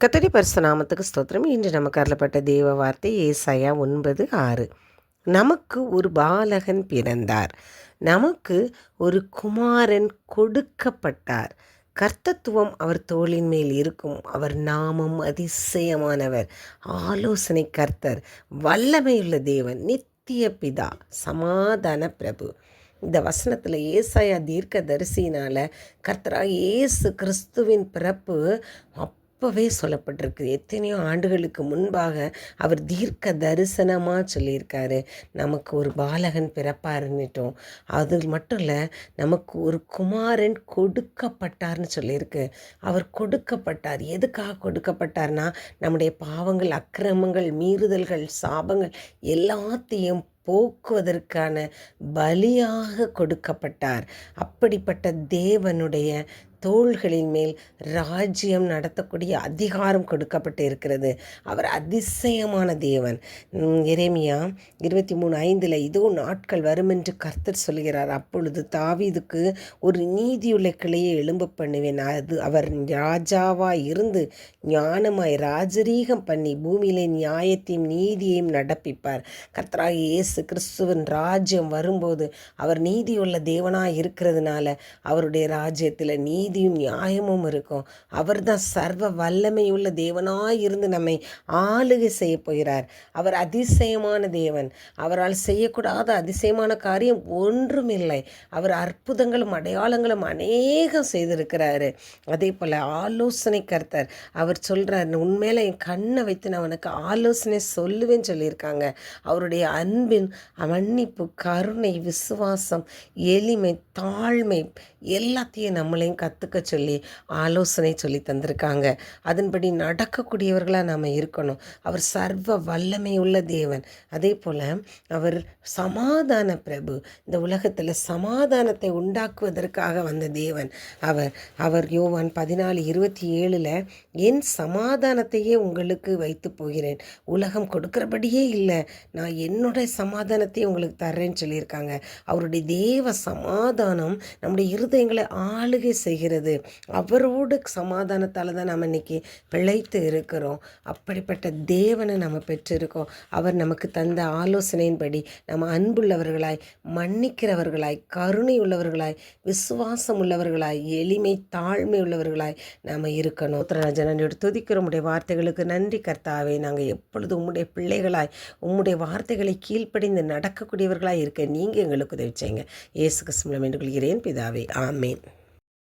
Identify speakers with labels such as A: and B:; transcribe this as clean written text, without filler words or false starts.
A: கர்த்தருடைய பரிசுத்த நாமத்துக்கு ஸ்தோத்திரம். இன்று நமக்கு அருளப்பட்ட தேவ வார்த்தை ஏசாயா 9:6. நமக்கு ஒரு பாலகன் பிறந்தார், நமக்கு ஒரு குமாரன் கொடுக்கப்பட்டார். கர்த்தத்துவம் அவர் தோளின் மேல் இருக்கும். அவர் நாமம் அதிசயமானவர், ஆலோசனை கர்த்தர், வல்லமையுள்ள தேவன், நித்திய பிதா, சமாதான பிரபு. இந்த வசனத்தில் ஏசாயா தீர்க்க தரிசினால் கர்த்தராக இயேசு கிறிஸ்துவின் பிறப்பு அப்போவே சொல்லப்பட்டிருக்கு. எத்தனையோ ஆண்டுகளுக்கு முன்பாக அவர் தீர்க்க தரிசனமாக சொல்லியிருக்காரு. நமக்கு ஒரு பாலகன் பிறப்பாருன்னுட்டோம். அது மட்டும் இல்லை, நமக்கு ஒரு குமாரன் கொடுக்கப்பட்டார்னு சொல்லியிருக்கு. அவர் கொடுக்கப்பட்டார். எதுக்காக கொடுக்கப்பட்டார்னா, நம்முடைய பாவங்கள், அக்கிரமங்கள், மீறுதல்கள், சாபங்கள் எல்லாத்தையும் போக்குவதற்கான பலியாக கொடுக்கப்பட்டார். அப்படிப்பட்ட தேவனுடைய தோள்களின் மேல் ராஜ்யம் நடத்தக்கூடிய அதிகாரம் கொடுக்கப்பட்டு இருக்கிறது. அவர் அதிசயமான தேவன். எரேமியா 23:5 இதோ நாட்கள் வரும் என்று கர்த்தர் சொல்கிறார். அப்பொழுது தாவீதுக்கு ஒரு நீதியுள்ள கிளையை எழும்ப பண்ணுவேன். அது அவர் ராஜாவாய் இருந்து ஞானமாய் ராஜரீகம் பண்ணி பூமியிலே நியாயத்தையும் நீதியையும் நடப்பிப்பார். கர்த்தராகிய இயேசு கிறிஸ்துவின் ராஜ்யம் வரும்போது அவர் நீதியுள்ள தேவனாய் இருக்கிறதுனால அவருடைய ராஜ்யத்தில் நீதியும் நியாயமும் இருக்கும். அவர் தான் சர்வ வல்லமையுள்ள தேவனாய் இருந்து நம்மை ஆளுகை செய்ய போகிறார். அவர் அதிசயமான தேவன். அவரால் செய்யக்கூடாத அதிசயமான காரியம் ஒன்றும் இல்லை. அவர் அற்புதங்களும் அடையாளங்களும் அநேகம் செய்திருக்கிறாரு. அதே போல் ஆலோசனை கர்த்தர். அவர் சொல்கிறார், உண்மையில என் கண்ணை வைத்து நான் அவனுக்கு ஆலோசனை சொல்லுவேன்னு சொல்லியிருக்காங்க. அவருடைய அன்பின் மன்னிப்பு, கருணை, விசுவாசம், எளிமை, தாழ்மை எல்லாத்தையும் நம்மளையும் கற்றுக்க சொல்லி ஆலோசனை சொல்லி தந்திருக்காங்க. அதன்படி நடக்கக்கூடியவர்களாக நாம் இருக்கணும். அவர் சர்வ வல்லமை உள்ள தேவன். அதே போல் அவர் சமாதான பிரபு. இந்த உலகத்தில் சமாதானத்தை உண்டாக்குவதற்காக வந்த தேவன் அவர் யோவான் 14:27 என் சமாதானத்தையே உங்களுக்கு வைத்து போகிறேன், உலகம் கொடுக்கிறபடியே இல்லை, நான் என்னுடைய சமாதானத்தையே உங்களுக்கு தர்றேன்னு சொல்லியிருக்காங்க. அவருடைய தேவ சமாதானம் நம்முடைய இருதயங்களை ஆளுகை செய்கிறது. அவரோடு சமாதானத்தால் தான் நம்ம இன்றைக்கி பிழைத்து இருக்கிறோம். அப்படிப்பட்ட தேவனை நம்ம பெற்றிருக்கோம். அவர் நமக்கு தந்த ஆலோசனையின்படி நம்ம அன்புள்ளவர்களாய், மன்னிக்கிறவர்களாய், கருணை உள்ளவர்களாய், விசுவாசம் உள்ளவர்களாய், எளிமை, தாழ்மை உள்ளவர்களாய் நாம் இருக்கணும். ஜனனியோடு துதிக்கிற உம்முடைய வார்த்தைகளுக்கு நன்றி கர்த்தாவே. நாங்கள் எப்பொழுதும் உம்முடைய பிள்ளைகளாய், உம்முடைய வார்த்தைகளை கீழ்ப்படிந்து நடக்கக்கூடியவர்களாய் இருக்க நீங்கள் எங்களுக்கு உதவி செய்யுங்க. இயேசு கிறிஸ்துவின் வேண்டிக் கொள்கிறேன் பிதாவே, ஆமேன்.